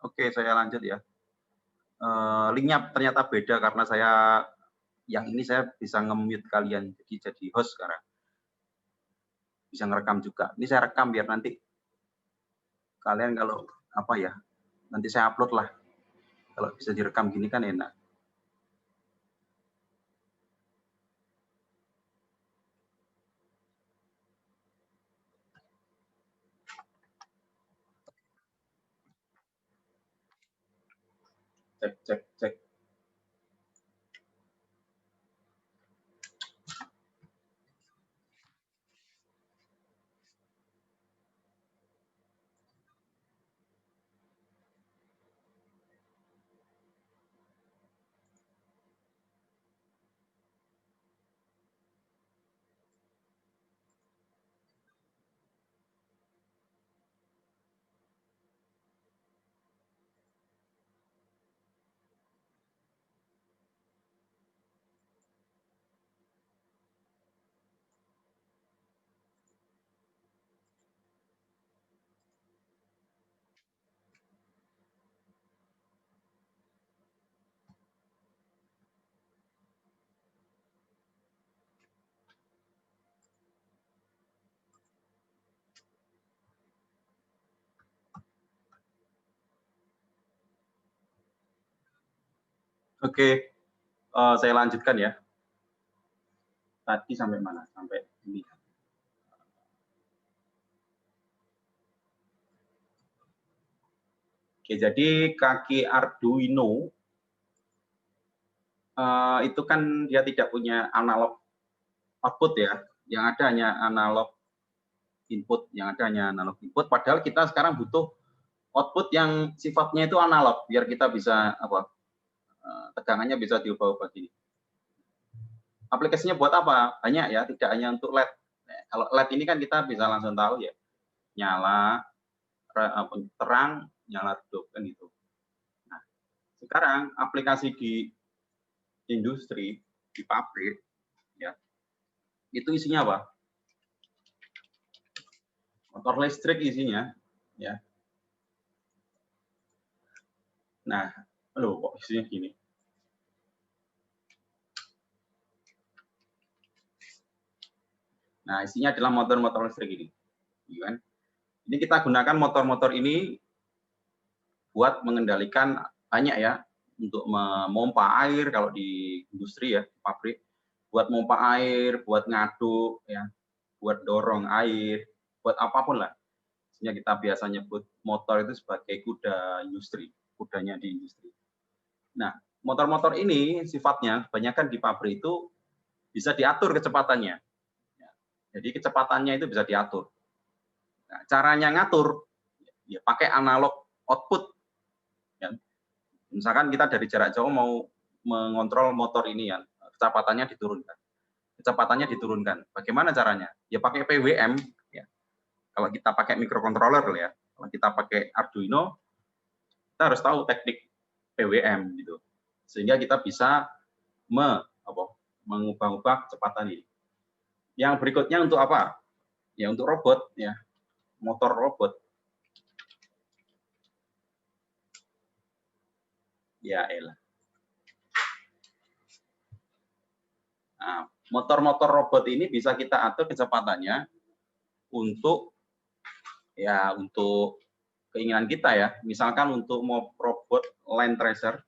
Oke, saya lanjut ya. Linknya ternyata beda karena yang ini saya bisa nge-mute kalian, jadi host sekarang. Bisa ngerekam juga. Ini saya rekam biar nanti kalian kalau apa ya, nanti saya upload lah. Kalau bisa direkam gini kan enak. Cek. Oke, saya lanjutkan ya. Tadi sampai mana? Sampai ini. Oke, jadi kaki Arduino itu kan dia tidak punya analog output ya, yang ada hanya analog input, padahal kita sekarang butuh output yang sifatnya itu analog, biar kita bisa tegangannya bisa diubah-ubah gini. Aplikasinya buat apa? Banyak ya, tidak hanya untuk LED. Nah, kalau LED ini kan kita bisa langsung tahu ya, nyala, terang, nyala redup, kan gitu. Nah, sekarang aplikasi di industri, di pabrik, ya, itu isinya apa? Motor listrik isinya, ya. Nah, loh kok isinya gini? Nah, isinya adalah motor-motor listrik ini. Kan? Ini kita gunakan motor-motor ini buat mengendalikan banyak ya, untuk memompa air kalau di industri ya, di pabrik, buat mompa air, buat ngaduk ya, buat dorong air, buat apapun lah. Sehingga kita biasa nyebut motor itu sebagai kuda industri, kudanya di industri. Nah, motor-motor ini sifatnya kebanyakan di pabrik itu bisa diatur kecepatannya. Jadi kecepatannya itu bisa diatur. Nah, caranya ngatur ya pakai analog output. Ya. Misalkan kita dari jarak jauh mau mengontrol motor ini ya, kecepatannya diturunkan. Bagaimana caranya? Ya pakai PWM. Ya. Kalau kita pakai microcontroller ya, kalau kita pakai Arduino, kita harus tahu teknik PWM gitu, sehingga kita bisa mengubah-ubah kecepatan ini. Yang berikutnya untuk apa? Ya untuk robot ya, motor robot. Ya elah. Nah, motor-motor robot ini bisa kita atur kecepatannya untuk keinginan kita ya. Misalkan untuk mau robot line tracer,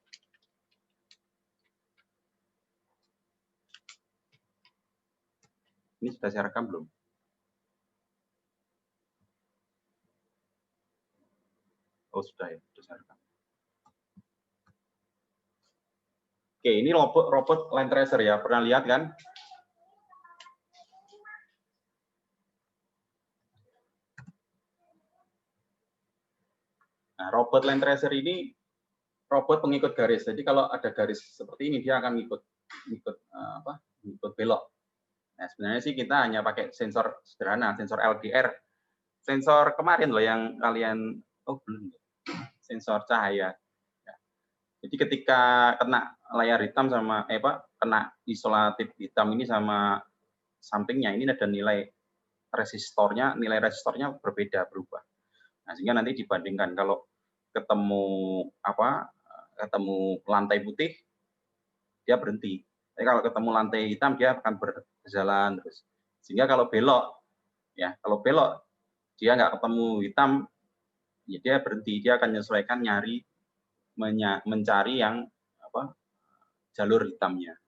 ini sudah saya rekam belum? Oh sudah ya, sudah saya rekam. Oke, ini robot line tracer ya, pernah lihat kan? Nah, robot line tracer ini robot pengikut garis. Jadi kalau ada garis seperti ini, dia akan ngikut belok. Nah, sebenarnya sih kita hanya pakai sensor sederhana, sensor LDR. Sensor kemarin loh yang kalian, belum, sensor cahaya. Ya. Jadi ketika kena layar hitam sama, kena isolatif hitam ini sama sampingnya, ini ada nilai resistornya berbeda, berubah. Nah, sehingga nanti dibandingkan kalau ketemu ketemu lantai putih, dia berhenti. Tapi kalau ketemu lantai hitam, dia akan berjalan terus. Sehingga kalau belok, ya kalau belok dia nggak ketemu hitam, ya dia berhenti. Dia akan menyesuaikan mencari yang jalur hitamnya.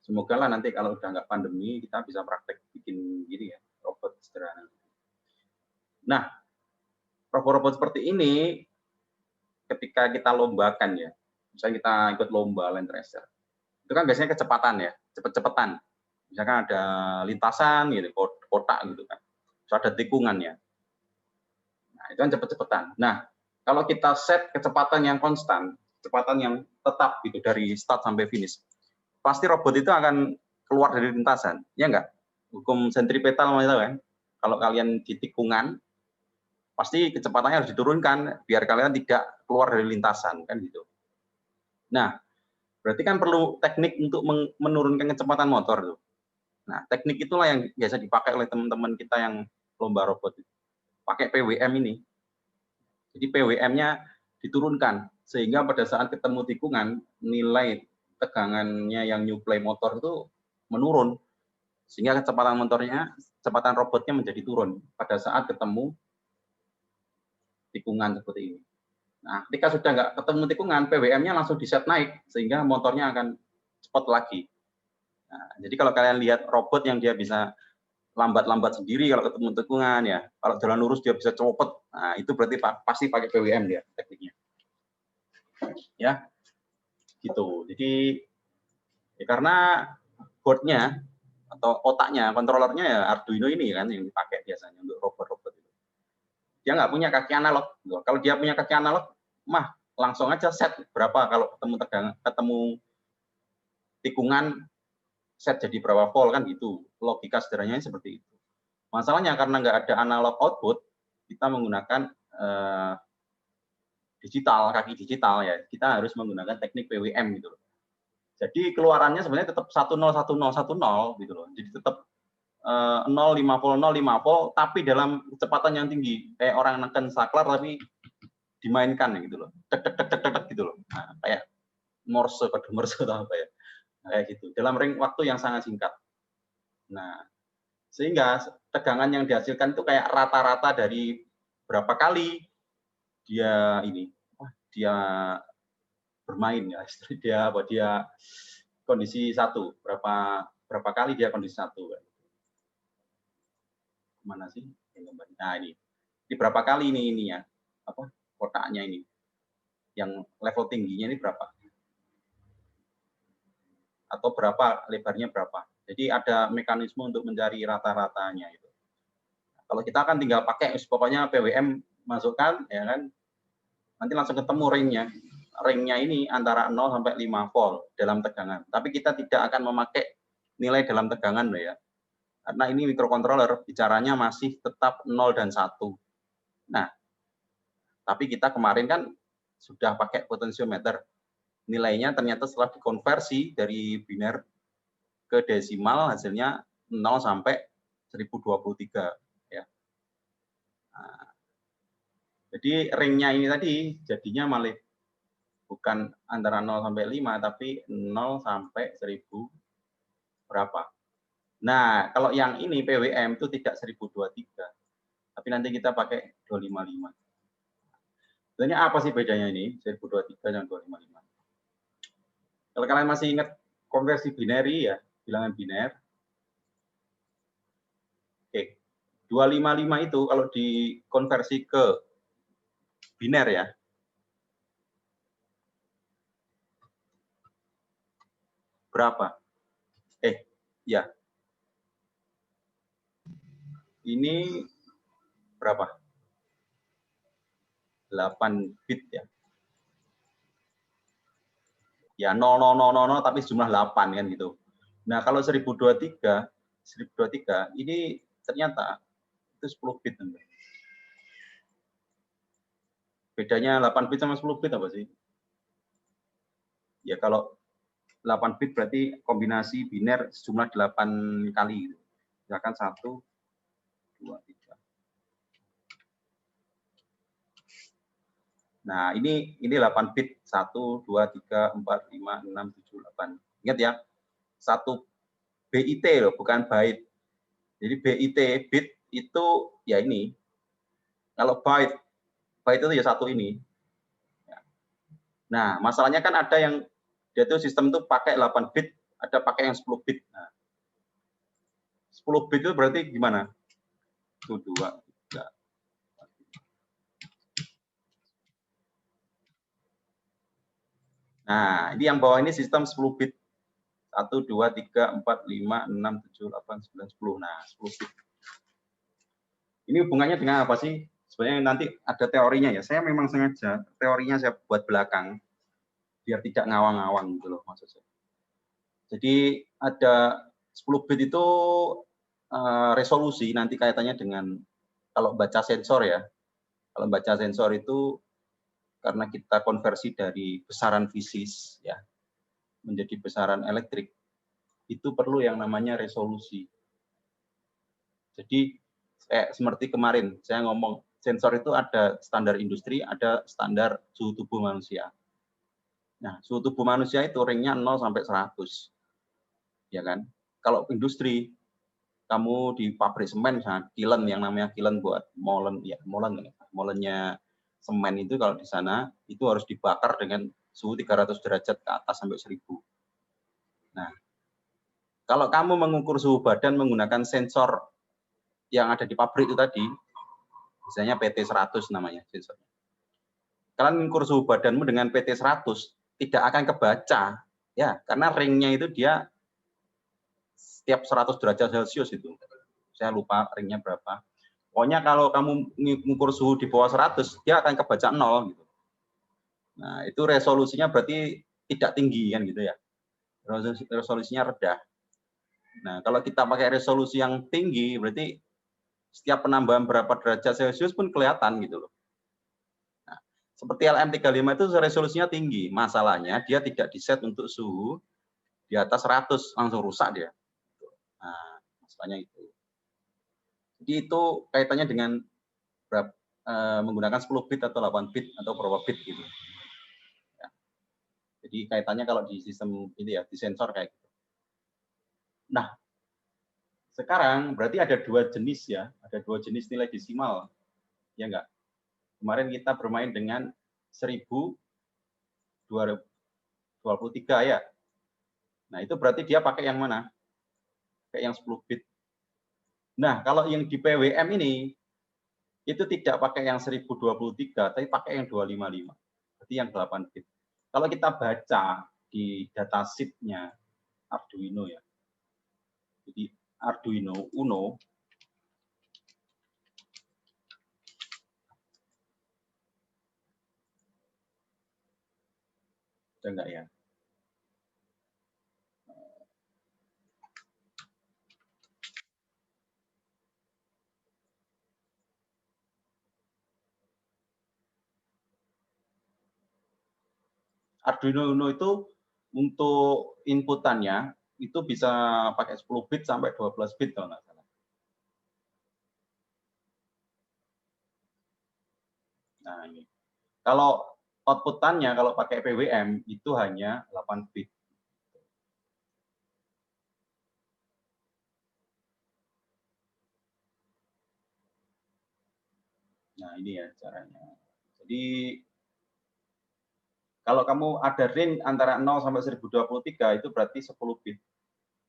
Semoga lah nanti kalau udah nggak pandemi kita bisa praktek bikin gini ya, robot sederhana. Nah, robot-robot seperti ini ketika kita lombakan ya, misalnya kita ikut lomba land racer, itu kan biasanya kecepatan ya, cepet-cepetan. Misalkan ada lintasan gitu, kotak gitu kan, terus ada tikungannya. Nah, itu kan cepet-cepetan. Nah, kalau kita set kecepatan yang konstan, kecepatan yang tetap gitu dari start sampai finish, pasti robot itu akan keluar dari lintasan, ya enggak? Hukum sentripetal itu kan, kalau kalian di tikungan, pasti kecepatannya harus diturunkan biar kalian tidak keluar dari lintasan, kan gitu. Nah, berarti kan perlu teknik untuk menurunkan kecepatan motor tuh. Nah, teknik itulah yang biasa dipakai oleh teman-teman kita yang lomba robot. Pakai PWM ini. Jadi PWM-nya diturunkan sehingga pada saat ketemu tikungan nilai tegangannya yang nyuplai motor itu menurun sehingga kecepatan robotnya menjadi turun pada saat ketemu tikungan seperti ini. Nah, ketika sudah nggak ketemu tikungan, PWM-nya langsung di-set naik sehingga motornya akan cepat lagi. Nah, jadi kalau kalian lihat robot yang dia bisa lambat-lambat sendiri kalau ketemu tikungan ya, kalau jalan lurus dia bisa cepet, nah itu berarti pasti pakai PWM dia tekniknya. Ya, gitu. Jadi ya karena boardnya atau otaknya, kontrolernya ya Arduino ini kan yang dipakai biasanya untuk robot-robot itu. Dia nggak punya kaki analog. Kalau dia punya kaki analog, mah langsung aja set berapa kalau ketemu tikungan set jadi berapa volt kan gitu. Logika sederhananya seperti itu. Masalahnya karena nggak ada analog output, kita menggunakan kaki digital ya. Kita harus menggunakan teknik PWM gitu loh. Jadi keluarannya sebenarnya tetap 101010 gitu loh. Jadi tetap 0, 5 volt, 0, 5 volt, tapi dalam kecepatan yang tinggi. Kayak orang neken saklar tapi dimainkan gitu loh. Tek tek tek tek tek gitu loh. Nah, kayak Morse, kode Morse atau apa ya. Kayak gitu. Dalam ring waktu yang sangat singkat. Nah, sehingga tegangan yang dihasilkan itu kayak rata-rata dari berapa kali dia bermain ya, dia kondisi satu, berapa kali dia kondisi satu. Mana sih? Nah ini berapa kali ini ya, kotaknya ini, yang level tingginya ini berapa? Atau berapa lebarnya berapa? Jadi ada mekanisme untuk mencari rata-ratanya itu. Kalau kita kan tinggal pakai, pokoknya PWM masukkan, ya kan, nanti langsung ketemu ringnya. Ringnya ini antara 0 sampai 5 volt dalam tegangan. Tapi kita tidak akan memakai nilai dalam tegangan loh ya. Karena ini microcontroller, bicaranya masih tetap 0 dan 1. Nah, tapi kita kemarin kan sudah pakai potentiometer. Nilainya ternyata setelah dikonversi dari biner ke desimal, hasilnya 0 sampai 1023. Ya. Nah, jadi ringnya ini tadi jadinya malah bukan antara 0 sampai 5, tapi 0 sampai 1000 berapa. Nah, kalau yang ini PWM itu tidak 1023, tapi nanti kita pakai 255. Sebenarnya apa sih bedanya ini, 1023 dan 255? Kalau kalian masih ingat konversi binary ya, bilangan biner. Oke, 255 itu kalau dikonversi ke biner ya, berapa? Ya. Ini berapa? 8 bit ya. Ya 0000 tapi jumlah 8 kan gitu. Nah, kalau 1023 ini ternyata itu 10 bit. Bedanya 8 bit sama 10 bit apa sih? Ya kalau 8 bit berarti kombinasi biner sejumlah 8 kali. Misalkan 1, 2, 3. Nah, ini 8 bit. 1, 2, 3, 4, 5, 6, 7, 8. Ingat ya, 1 BIT loh, bukan byte. Jadi BIT, bit itu ya ini. Kalau byte itu ya 1 ini. Nah, masalahnya kan ada yang dia tuh sistem tuh pakai 8 bit, ada pakai yang 10 bit. Nah, 10 bit itu berarti gimana? 1, 2, 3. Nah, ini yang bawah ini sistem 10 bit. 1, 2, 3, 4, 5, 6, 7, 8, 9, 10. Nah, 10 bit. Ini hubungannya dengan apa sih? Sebenarnya nanti ada teorinya ya. Saya memang sengaja teorinya saya buat belakang biar tidak ngawang-ngawang gitu loh maksud saya. Jadi ada 10 bit itu resolusi nanti kaitannya dengan kalau baca sensor ya. Kalau baca sensor itu karena kita konversi dari besaran fisis ya menjadi besaran elektrik, itu perlu yang namanya resolusi. Jadi seperti kemarin saya ngomong sensor itu ada standar industri, ada standar suhu tubuh manusia. Nah, suhu tubuh manusia itu ringnya 0 sampai 100. Ya kan? Kalau industri kamu di pabrik semen misalnya kiln yang namanya kiln buat molen ya molennya semen itu kalau di sana itu harus dibakar dengan suhu 300 derajat ke atas sampai 1000. Nah, kalau kamu mengukur suhu badan menggunakan sensor yang ada di pabrik itu tadi, misalnya PT 100 namanya sensornya. Kalian mengukur suhu badanmu dengan PT 100 tidak akan kebaca ya, karena ringnya itu dia setiap 100 derajat Celcius itu. Saya lupa ringnya berapa. Pokoknya kalau kamu mengukur suhu di bawah 100, dia akan kebaca 0 gitu. Nah, itu resolusinya berarti tidak tinggi kan gitu ya. Resolusinya rendah. Nah, kalau kita pakai resolusi yang tinggi berarti setiap penambahan berapa derajat Celcius pun kelihatan gitu loh. Nah, seperti LM35 itu resolusinya tinggi. Masalahnya dia tidak diset untuk suhu di atas 100, langsung rusak dia. Nah, masalahnya itu. Jadi itu kaitannya dengan menggunakan 10 bit atau 8 bit atau berapa bit gitu. Ya. Jadi kaitannya kalau di sistem ini ya, di sensor kayak gitu. Nah, sekarang berarti ada 2 jenis ya, ada 2 jenis nilai desimal. Ya enggak? Kemarin kita bermain dengan 1023 ya. Nah, itu berarti dia pakai yang mana? Pakai yang 10 bit. Nah, kalau yang di PWM ini itu tidak pakai yang 1023, tapi pakai yang 255. Berarti yang 8 bit. Kalau kita baca di datasheet-nya Arduino ya. Jadi Arduino Uno ada enggak ya? Arduino Uno itu untuk inputannya itu bisa pakai 10 bit sampai 12 bit kalau nggak salah. Nah, ini. Kalau outputannya kalau pakai PWM itu hanya 8 bit. Nah, ini ya caranya. Jadi kalau kamu ada range antara 0 sampai 1023 itu berarti 10 bit.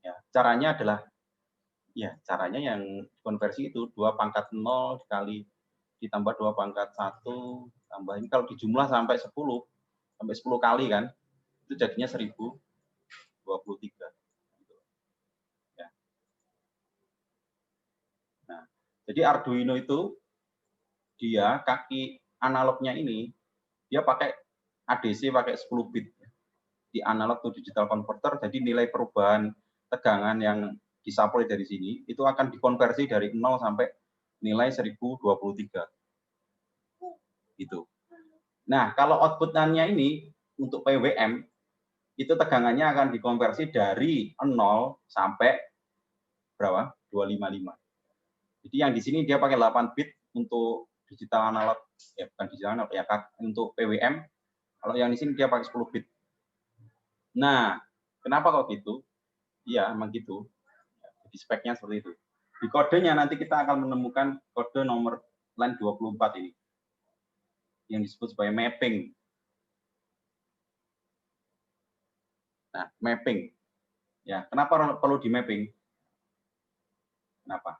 Ya, caranya adalah caranya yang konversi itu 2 pangkat 0 dikali ditambah 2 pangkat 1 tambah ini kalau dijumlah sampai 10 kali kan itu jadinya 1023. Ya. Nah, jadi Arduino itu dia kaki analognya ini dia pakai ADC pakai 10 bit di analog to digital converter, jadi nilai perubahan tegangan yang disupply dari sini itu akan dikonversi dari 0 sampai nilai 1023. Gitu. Nah, kalau output-nya ini untuk PWM itu tegangannya akan dikonversi dari 0 sampai berapa? 255. Jadi yang di sini dia pakai 8 bit untuk digital analog, ya bukan digital analog ya, untuk PWM. Kalau yang di sini dia pakai 10 bit. Nah, kenapa kok gitu? Iya, emang gitu. Di speknya seperti itu. Di kodenya nanti kita akan menemukan kode nomor line 24 ini, yang disebut sebagai mapping. Nah, mapping. Ya, kenapa perlu di mapping? Kenapa?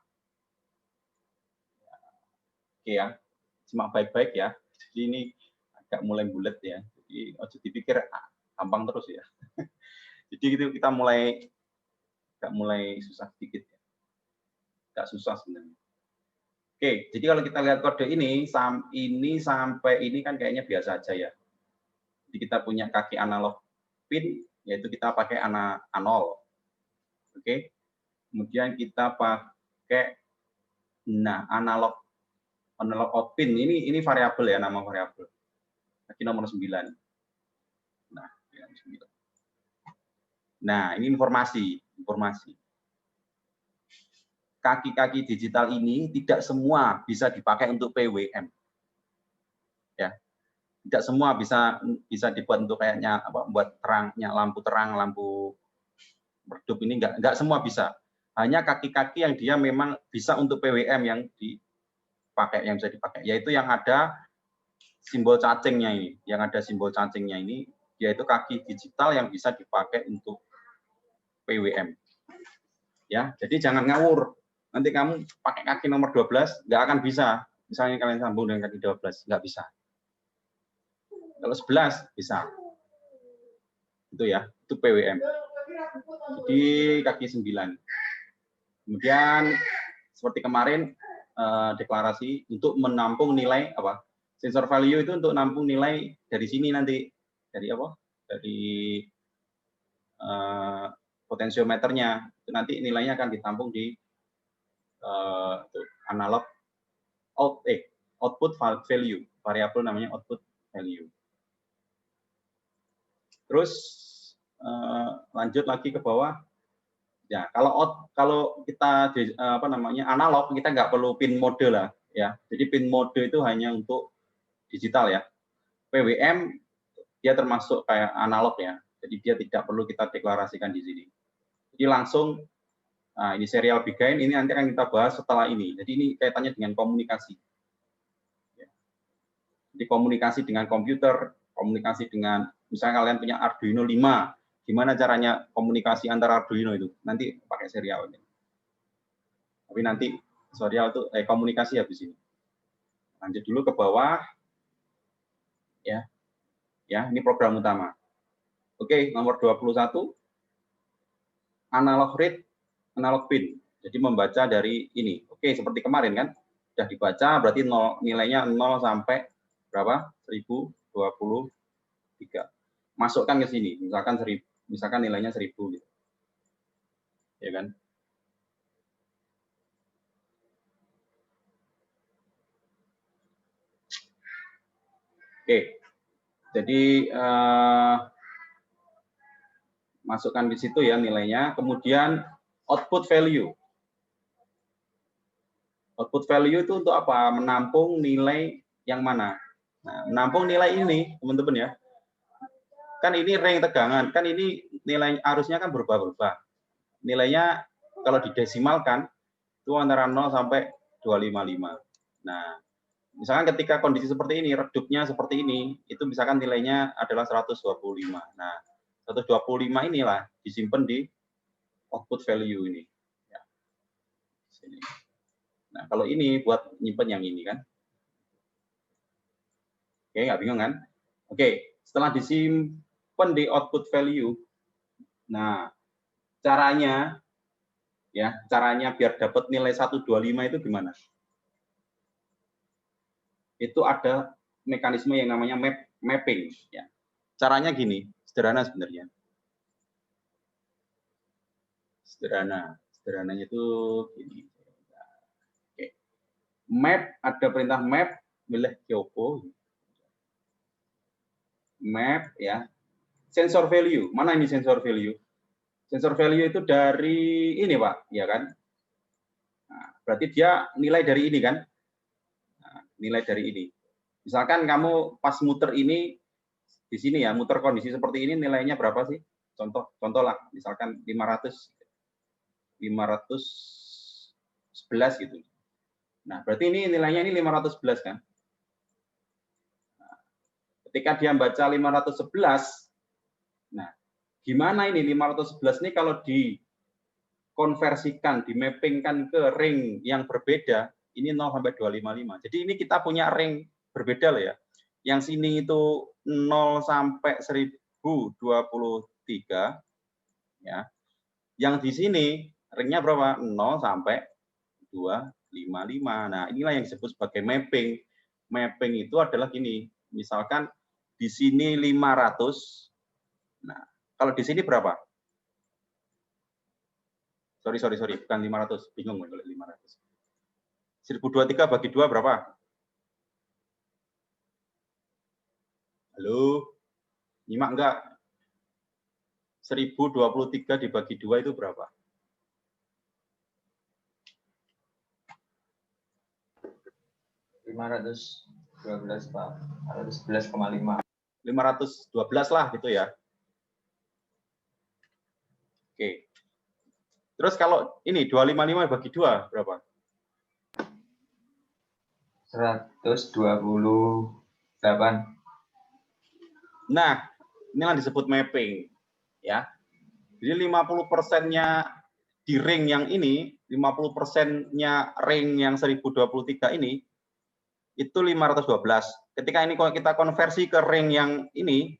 Oke ya, simak baik-baik ya. Jadi ini agak mulai bulat ya. Jadi ojo dipikir gampang terus ya. Jadi itu kita mulai susah sedikit ya. Agak susah sebenarnya. Oke, jadi kalau kita lihat kode ini sampai ini kan kayaknya biasa aja ya. Jadi kita punya kaki analog pin, yaitu kita pakai A0. Oke. Kemudian kita pakai analog out pin. Ini variabel ya, nama variabel. Kaki nomor 9. Nah, ini informasi. Kaki-kaki digital ini tidak semua bisa dipakai untuk PWM. Ya. Tidak semua bisa dibuat untuk kayaknya buat terangnya lampu terang, lampu redup ini enggak semua bisa. Hanya kaki-kaki yang dia memang bisa untuk PWM yang bisa dipakai, yaitu yang ada simbol cacingnya ini, yaitu kaki digital yang bisa dipakai untuk PWM. Ya, jadi jangan ngawur. Nanti kamu pakai kaki nomor 12 nggak akan bisa. Misalnya kalian sambung dengan kaki 12, nggak bisa. Kalau 11 bisa. Itu ya, itu PWM. Jadi kaki 9. Kemudian seperti kemarin deklarasi untuk menampung nilai sensor value itu untuk nampung nilai dari sini nanti dari potensiometernya itu nanti nilainya akan ditampung di analog output value, variabel namanya output value. Terus lanjut lagi ke bawah. Ya, kalau kita analog, kita nggak perlu pin mode lah ya. Jadi pin mode itu hanya untuk digital ya. PWM dia termasuk kayak analog ya. Jadi dia tidak perlu kita deklarasikan di sini. Jadi langsung ini serial begind, ini nanti akan kita bahas setelah ini. Jadi ini kaitannya dengan komunikasi. Ya. Jadi komunikasi dengan komputer, komunikasi dengan misalnya kalian punya Arduino 5, gimana caranya komunikasi antara Arduino itu? Nanti pakai serial. Tapi nanti serial itu komunikasi habis ini. Lanjut dulu ke bawah. Ya. Ya, ini program utama. Oke, nomor 21. Analog read, analog pin. Jadi membaca dari ini. Oke, seperti kemarin kan. Sudah dibaca berarti nilainya 0 sampai berapa? 1023. Masukkan ke sini. Misalkan nilainya 1000 gitu. Ya kan? Oke. Jadi masukkan di situ ya nilainya. Kemudian output value. Output value itu untuk apa? Menampung nilai yang mana? Nah, menampung nilai ini, teman-teman ya. Kan ini range tegangan, kan ini nilai arusnya kan berubah-ubah. Nilainya kalau didesimalkan itu antara 0 sampai 255. Nah, misalkan ketika kondisi seperti ini, redupnya seperti ini, itu misalkan nilainya adalah 125. Nah, 125 inilah disimpan di output value ini. Ya. Sini. Nah, kalau ini buat nyimpen yang ini kan. Oke, nggak bingung kan? Oke, setelah disimpan di output value, nah caranya biar dapat nilai 125 itu gimana? Itu ada mekanisme yang namanya mapping. Ya. Caranya gini, sederhana sebenarnya. Sederhananya itu gini. Oke. Map, ada perintah map, milih Kyopo. Map ya. Sensor value, mana ini sensor value? Sensor value itu dari ini Pak, ya kan? Nah, berarti dia nilai dari ini kan? Nah, nilai dari ini. Misalkan kamu pas muter ini, di sini ya, muter kondisi seperti ini nilainya berapa sih? Contoh lah, misalkan 511 gitu. Nah, berarti ini nilainya ini 511 kan? Nah, ketika dia baca 511, nah, gimana ini 511 ini kalau dikonversikan, dimappingkan ke ring yang berbeda, ini 0 sampai 255. Jadi ini kita punya ring berbeda loh ya. Yang sini itu 0 sampai 1023 ya. Yang di sini ringnya berapa? 0 sampai 255. Nah, inilah yang disebut sebagai mapping. Mapping itu adalah gini. Misalkan di sini 500. Nah, kalau di sini berapa? Sorry, bukan 500. Bingung kalau 500. 1023 bagi 2 berapa? Halo? Nyimak enggak? 1023 dibagi 2 itu berapa? 512, Pak. 511,5. 512 lah gitu ya. Oke. Terus kalau ini 255 bagi 2 berapa? 128. Nah, inilah disebut mapping ya. Jadi 50%-nya di ring yang ini, 50%-nya ring yang 1023 ini itu 512. Ketika ini kita konversi ke ring yang ini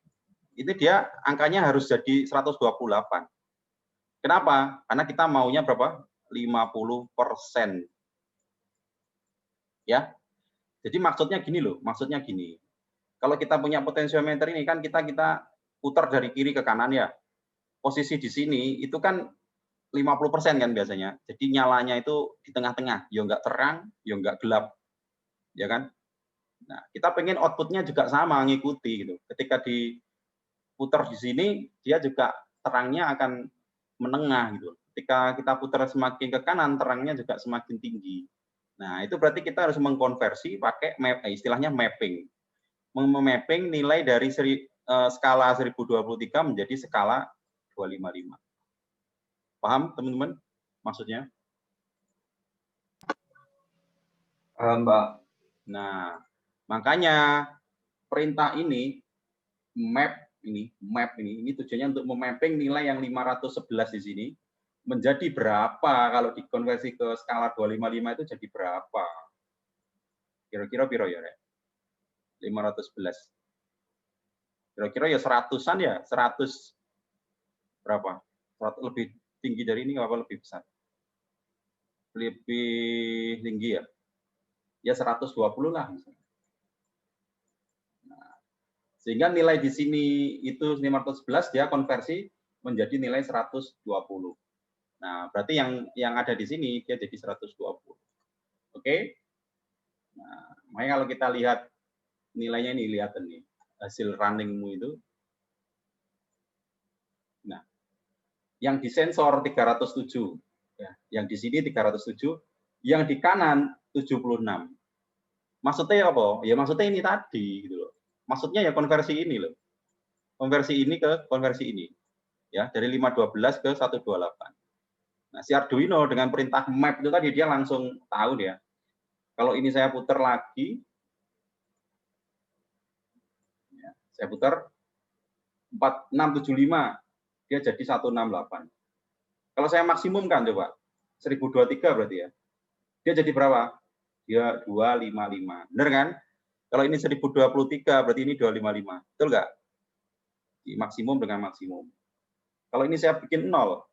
dia angkanya harus jadi 128. Kenapa? Karena kita maunya berapa? 50%. Ya. Jadi maksudnya gini loh, maksudnya gini. Kalau kita punya potensiometer ini kan kita putar dari kiri ke kanan ya. Posisi di sini itu kan 50% kan biasanya. Jadi nyalanya itu di tengah-tengah, ya nggak terang, ya nggak gelap. Ya kan? Nah, kita pengen outputnya juga sama, ngikuti gitu. Ketika diputar di sini, dia juga terangnya akan menengah gitu. Ketika kita putar semakin ke kanan, terangnya juga semakin tinggi. Nah, itu berarti kita harus mengkonversi pakai istilahnya mapping. Memapping nilai dari skala 1023 menjadi skala 255. Paham, teman-teman? Maksudnya? Paham, Pak. Nah, makanya perintah ini, map ini tujuannya untuk memapping nilai yang 511 di sini menjadi berapa kalau dikonversi ke skala 255 itu jadi berapa? Kira-kira piro ya, Rek? 511. Kira-kira ya 100-an ya, 100 berapa? 100 lebih tinggi dari ini apa lebih besar? Lebih tinggi ya? Ya 120 lah misalnya. Nah, sehingga nilai di sini itu 511 dia konversi menjadi nilai 120. Nah, berarti yang ada di sini dia jadi 120. Oke? Nah, makanya kalau kita lihat nilainya ini, lihat nih hasil runningmu itu. Nah, yang di sensor 307, ya, yang di sini 307, yang di kanan 76. Maksudnya apa? Ya maksudnya ini tadi gitu loh. Maksudnya ya konversi ini loh. Konversi ini ke konversi ini. Ya, dari 512 ke 128. Nah, si Arduino dengan perintah map itu tadi dia langsung tahu dia. Kalau ini saya putar lagi, ya, saya putar 4675, dia jadi 168. Kalau saya maksimumkan coba, 1023 berarti ya. Dia jadi berapa? Dia 255. Benar kan? Kalau ini 1023, berarti ini 255. Betul nggak? Di maksimum dengan maksimum. Kalau ini saya bikin 0.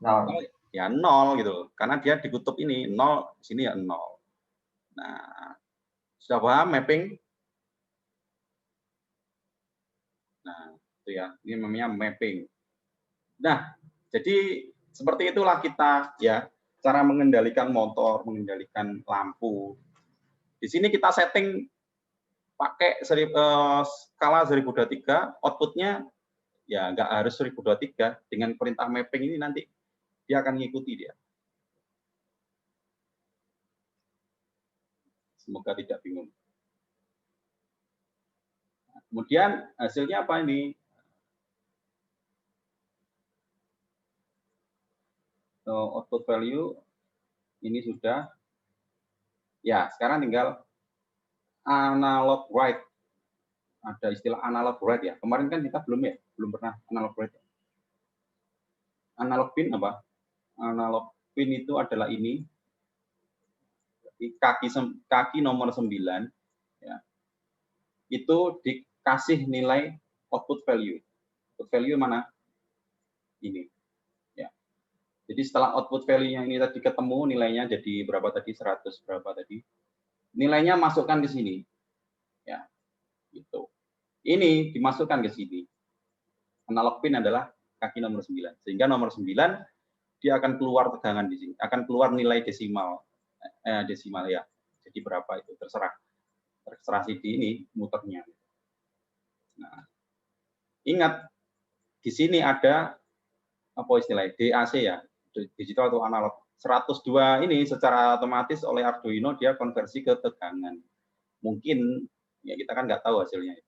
0. Ya 0 gitu. Karena dia ditutup ini. 0, sini ya 0. Nah, sudah paham mapping? Nah, itu ya. Ini namanya mapping. Nah, jadi seperti itulah kita ya cara mengendalikan motor, mengendalikan lampu. Di sini kita setting pakai skala 1023, outputnya ya nggak harus 1023. Dengan perintah mapping ini nanti dia akan mengikuti dia. Semoga tidak bingung. Kemudian hasilnya apa ini? Output value ini sudah. Ya, sekarang tinggal analog write. Ada istilah analog write ya. Kemarin kan kita belum pernah analog write. Analog pin apa? Analog pin itu adalah ini. Kaki nomor 9 ya. Itu dikasih nilai output value. Output value mana? Ini. Ya. Jadi setelah output value-nya ini tadi ketemu nilainya jadi berapa tadi? 100 berapa tadi? Nilainya masukkan ke sini. Ya. Gitu. Ini dimasukkan ke sini. Analog pin adalah kaki nomor 9. Sehingga nomor 9 dia akan keluar tegangan di sini, akan keluar nilai desimal. Desimal ya. Jadi berapa itu terserah CD ini muternya. Nah, ingat di sini ada apa istilahnya DAC ya, digital atau analog. 102 ini secara otomatis oleh Arduino dia konversi ke tegangan. Mungkin ya kita kan nggak tahu hasilnya.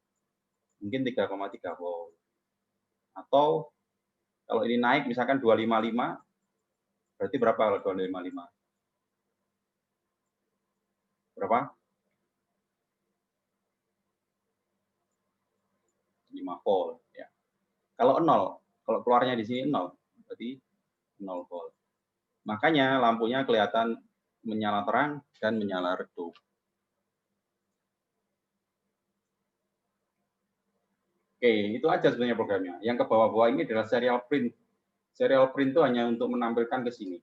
Mungkin 3,3 volt. Atau kalau ini naik misalkan 255, berarti berapa kalau 255? Berapa? 5 volt ya. Kalau 0, kalau keluarnya di sini 0, berarti 0 volt. Makanya lampunya kelihatan menyala terang dan menyala redup. Oke, itu aja sebenarnya programnya. Yang ke bawah-bawah ini adalah serial print. Serial print itu hanya untuk menampilkan ke sini.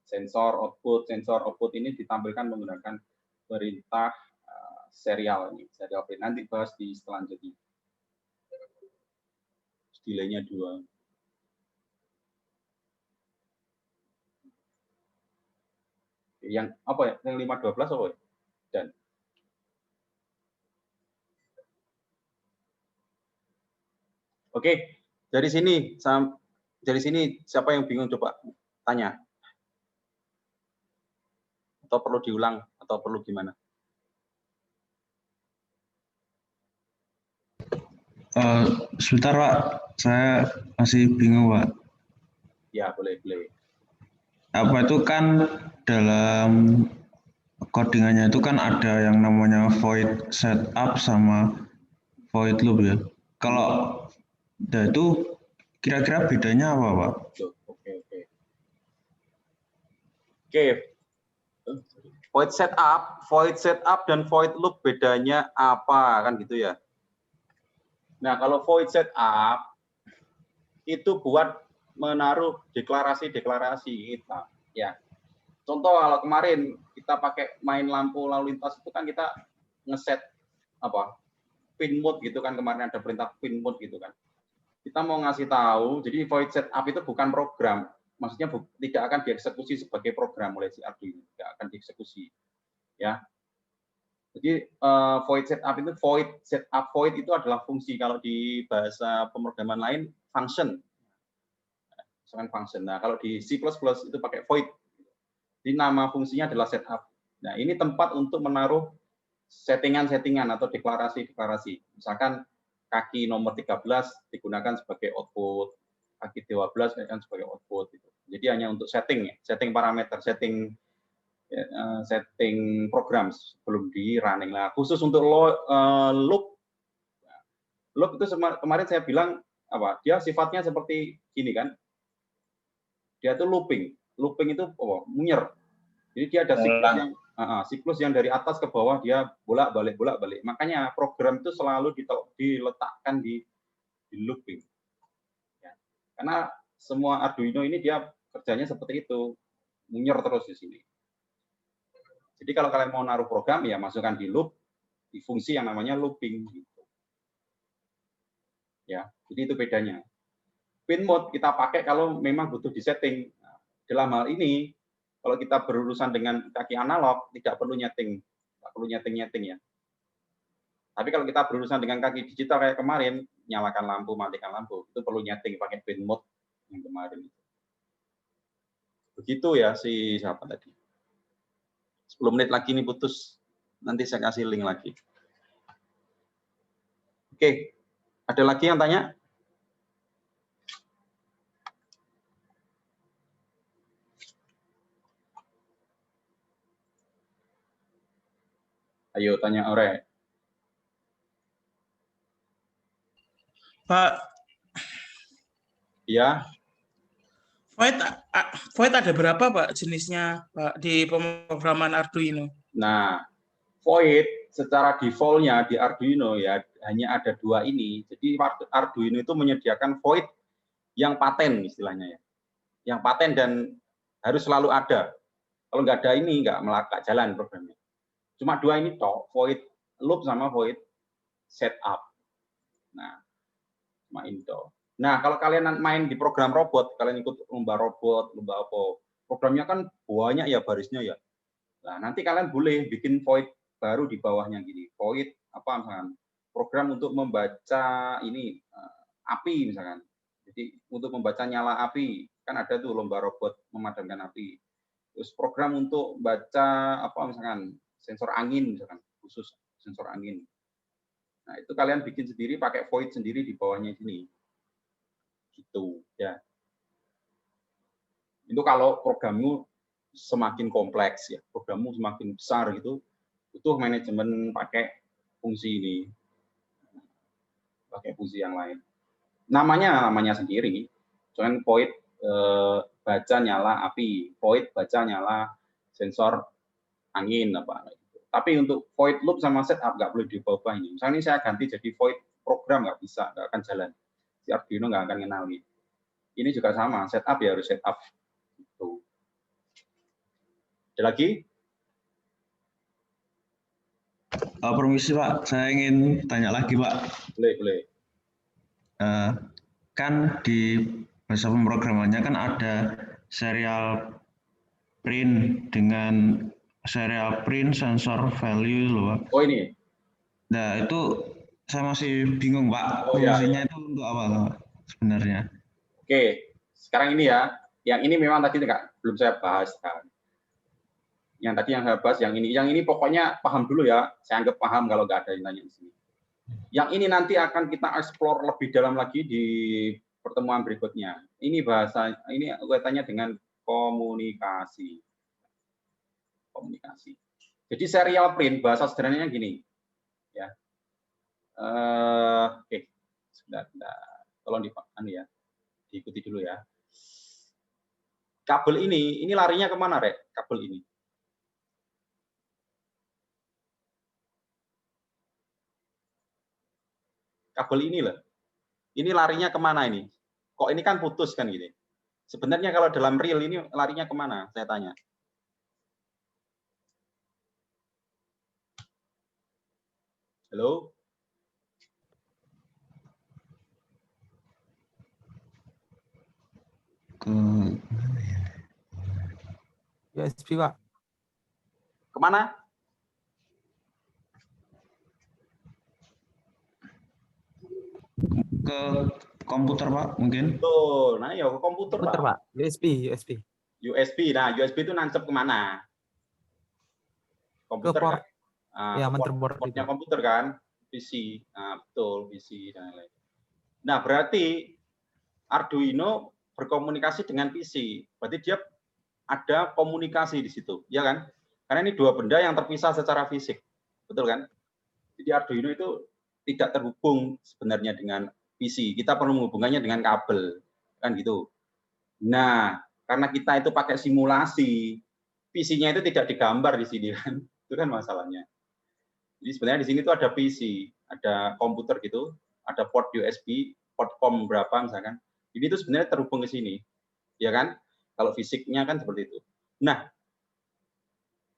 Sensor output ini ditampilkan menggunakan perintah serial ini, serial print. Nanti bahas di selanjutnya. Delaynya 2. Yang apa ya? Yang 512 apa ya? Dan oke, dari sini siapa yang bingung coba tanya. Atau perlu diulang atau perlu gimana? Sebentar Pak, saya masih bingung Pak. Ya boleh. Apa itu kan dalam codingannya itu kan ada yang namanya void setup sama void loop ya. Kalau itu kira-kira bedanya apa Pak? Oke. Void setup dan void loop bedanya apa kan gitu ya. Nah, kalau void setup itu buat menaruh deklarasi kita ya. Contoh kalau kemarin kita pakai main lampu lalu lintas itu kan kita ngeset apa? Pin mode gitu kan, kemarin ada perintah pin mode gitu kan. Kita mau ngasih tahu, jadi void setup itu bukan program. Maksudnya tidak akan dieksekusi sebagai program oleh si Arduino, tidak akan dieksekusi. Ya. Jadi void setup void itu adalah fungsi, kalau di bahasa pemrograman lain function. Misalkan function. Nah, kalau di C++ itu pakai void. Jadi nama fungsinya adalah setup. Nah, ini tempat untuk menaruh settingan-settingan atau deklarasi-deklarasi. Misalkan kaki nomor 13 digunakan sebagai output, kaki 12 digunakan sebagai output. Gitu. Jadi hanya untuk setting parameter, setting program sebelum di running. Nah, khusus untuk loop itu kemarin saya bilang apa? Dia sifatnya seperti gini kan? Dia itu looping itu munyer. Jadi dia ada siklus yang dari atas ke bawah dia bolak-balik. Makanya program itu selalu diletakkan di looping. Ya. Karena semua Arduino ini dia kerjanya seperti itu, munyer terus di sini. Jadi kalau kalian mau naruh program ya masukkan di loop, di fungsi yang namanya looping gitu. Ya, jadi itu bedanya. Pin mode kita pakai kalau memang butuh disetting. Nah, dalam hal ini kalau kita berurusan dengan kaki analog tidak perlu nyeting ya. Tapi kalau kita berurusan dengan kaki digital kayak kemarin, nyalakan lampu, matikan lampu, itu perlu nyeting pakai pin mode yang kemarin. Begitu ya si siapa tadi. 10 menit lagi ini putus. Nanti saya kasih link lagi. Oke, ada lagi yang tanya? Ayo tanya Ore. Pak, Ya, Void ada berapa Pak jenisnya Pak di pemrograman Arduino? nah Void secara defaultnya di Arduino ya hanya ada 2 ini. Jadi Arduino itu menyediakan Void yang paten istilahnya ya. Yang paten dan harus selalu ada. Kalau nggak ada ini nggak jalan programnya. Cuma 2 ini toh, Void loop sama Void setup. Nah, cuma ini toh. Nah, kalau kalian main di program robot, kalian ikut lomba robot, lomba apa, programnya kan banyak ya barisnya ya. Nah, nanti kalian boleh bikin void baru di bawahnya gini. Void apa misalkan program untuk membaca ini api misalkan. Jadi untuk membaca nyala api, kan ada tuh lomba robot memadamkan api. Terus program untuk baca apa misalkan sensor angin misalkan, khusus sensor angin. Nah, itu kalian bikin sendiri pakai void sendiri di bawahnya sini. Gitu ya. Itu kalau programmu semakin kompleks ya, programmu semakin besar gitu, butuh manajemen pakai fungsi ini, pakai fungsi yang lain. Namanya sendiri, cuman void baca nyala api, void baca nyala sensor angin apa gitu. Tapi untuk void loop sama setup nggak boleh diubah ini. Misalnya ini saya ganti jadi void program nggak bisa, nggak akan jalan. Si Arduino nggak akan kenali. Ini juga sama, setup ya harus setup. Gitu. Ada lagi? Permisi Pak, saya ingin tanya lagi Pak. Boleh. Kan di bahasa pemrogramannya kan ada serial print dengan serial print sensor value loh Pak. Oh ini. Nah itu saya masih bingung Pak, Oh, ya. fungsinya itu untuk apa Pak sebenarnya? Oke, sekarang ini ya. Yang ini memang tadi belum saya bahas kan. Yang tadi yang saya bahas, yang ini pokoknya paham dulu ya. Saya anggap paham kalau nggak ada yang tanya di sini. Yang ini nanti akan kita explore lebih dalam lagi di pertemuan berikutnya. Ini bahasa, ini kaitannya dengan komunikasi. Komunikasi. Jadi serial print bahasa sederhananya gini, ya. Oke, sebentar. Tolong diikuti dulu ya. Kabel ini larinya kemana, Rek? Kabel ini. Kabel ini loh. Ini larinya kemana ini? Kok ini kan putus kan gini. Sebenarnya kalau dalam real ini larinya kemana? Saya tanya. Halo? USB Pak. Kemana? Ke komputer Pak mungkin? Tuh, nah ya ke komputer Pak. USB. USB. Nah, USB itu nancep kemana? Komputer ke port. Kan? Ya, motherboard portnya komputer kan? PC. Nah, betul, PC dan lain-lain. Nah, berarti Arduino berkomunikasi dengan PC. Berarti dia ada komunikasi di situ, ya kan? Karena ini 2 benda yang terpisah secara fisik. Betul kan? Jadi Arduino itu tidak terhubung sebenarnya dengan PC. Kita perlu menghubungannya dengan kabel. Kan gitu. Nah, karena kita itu pakai simulasi, PC-nya itu tidak digambar di sini kan. Itu kan masalahnya. Jadi sebenarnya di sini tuh ada PC, ada komputer gitu, ada port USB, port COM berapa misalkan. Ini tuh sebenarnya terhubung ke sini. Ya kan? Kalau fisiknya kan seperti itu. Nah,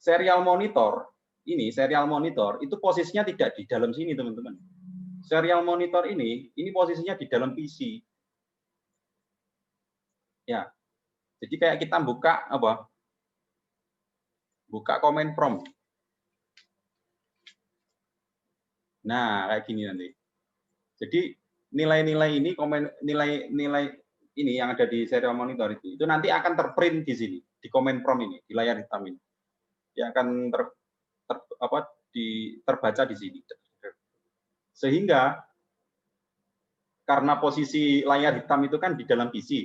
serial monitor itu posisinya tidak di dalam sini, teman-teman. Serial monitor ini posisinya di dalam PC. Ya. Jadi kayak kita buka command prompt. Nah, kayak gini nanti. Jadi nilai-nilai ini, nilai ini yang ada di serial monitor itu nanti akan terprint di sini, di command prompt ini, di layar hitam ini. Dia akan terbaca di sini. Sehingga karena posisi layar hitam itu kan di dalam PC,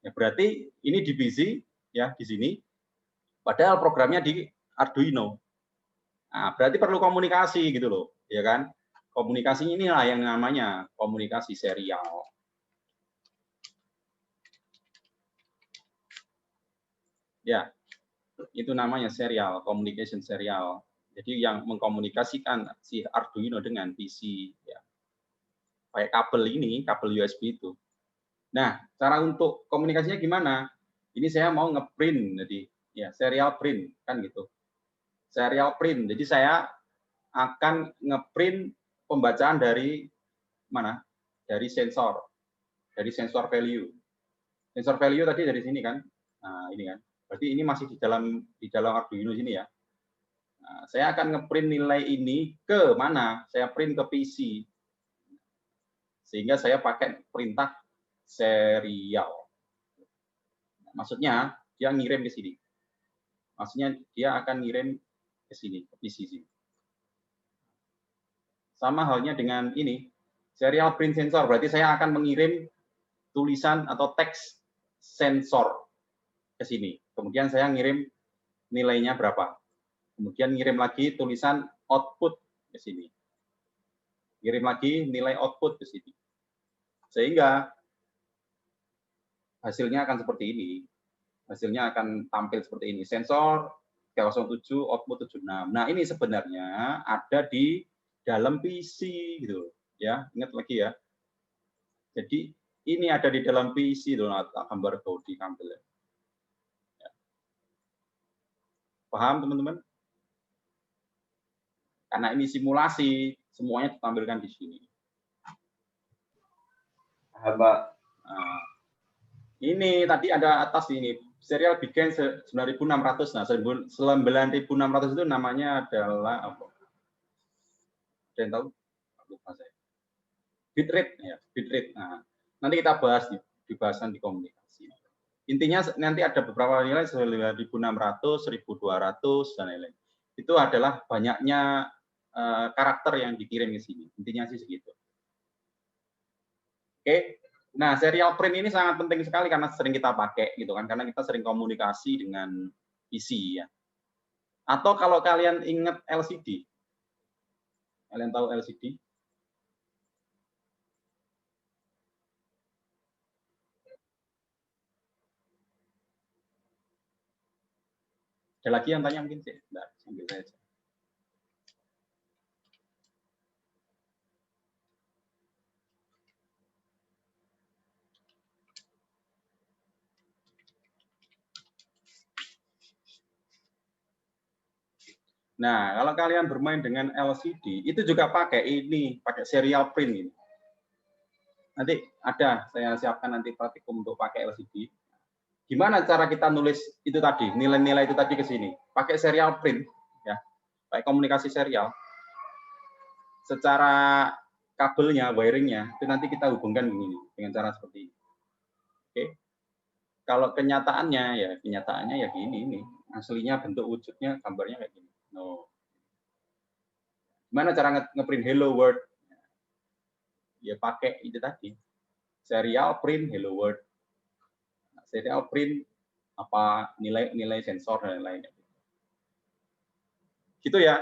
ya berarti ini di PC ya di sini, padahal programnya di Arduino. Nah, berarti perlu komunikasi gitu loh, ya kan? Komunikasi inilah yang namanya komunikasi serial. Ya, itu namanya serial, communication serial. Jadi yang mengkomunikasikan si Arduino dengan PC, ya. Kayak kabel ini, kabel USB itu. Nah, cara untuk komunikasinya gimana? Ini saya mau ngeprint, jadi ya serial print kan gitu. Serial print. Jadi saya akan ngeprint pembacaan dari mana? Dari sensor value. Sensor value tadi dari sini kan? Nah, ini kan. Berarti ini masih di dalam Arduino sini ya. Nah, saya akan ngeprint nilai ini ke mana? Saya print ke PC. Sehingga saya pakai perintah serial. Maksudnya dia ngirim ke sini. Maksudnya dia akan ngirim ke sini, ke PC sini. Sama halnya dengan ini, serial print sensor. Berarti saya akan mengirim tulisan atau teks sensor ke sini. Kemudian saya ngirim nilainya berapa. Kemudian ngirim lagi tulisan output ke sini. Ngirim lagi nilai output ke sini. Sehingga hasilnya akan seperti ini. Hasilnya akan tampil seperti ini. Sensor 307, output 76. Nah, ini sebenarnya ada di dalam PC gitu. Ya, ingat lagi ya. Jadi ini ada di dalam PC tuh, gambar body tampil ya. Paham teman-teman? Karena ini simulasi, semuanya ditampilkan di sini. Pak. Nah, ini tadi ada atas ini, serial begin 9600. Nah, 9600 itu namanya adalah apa? Ada yang tahu? Lupa saya. Bitrate ya, bitrate. Nah, nanti kita bahas di bahasan di komunikasi. Intinya nanti ada beberapa nilai 1600, 1200 dan lain-lain. Itu adalah banyaknya karakter yang dikirim ke sini. Intinya sih segitu. Oke. Nah, serial print ini sangat penting sekali karena sering kita pakai gitu kan, karena kita sering komunikasi dengan PC ya. Atau kalau kalian ingat LCD. Kalian tahu LCD? Ada lagi yang tanya mungkin sih? Bentar, sambil saja. Nah, kalau kalian bermain dengan LCD, itu juga pakai ini, pakai serial print ini. Nanti ada, saya siapkan nanti praktikum untuk pakai LCD. Gimana cara kita nulis itu tadi, nilai-nilai itu tadi ke sini? Pakai serial print, ya, pakai komunikasi serial. Secara kabelnya, wiringnya, itu nanti kita hubungkan begini, dengan cara seperti ini. Oke. Kalau kenyataannya ya gini ini. Aslinya bentuk wujudnya, gambarnya kayak gini. No. Gimana cara ngeprint hello world? Ya pakai itu tadi. Serial print hello world. Serial print apa nilai sensor dan lain-lain. Gitu ya.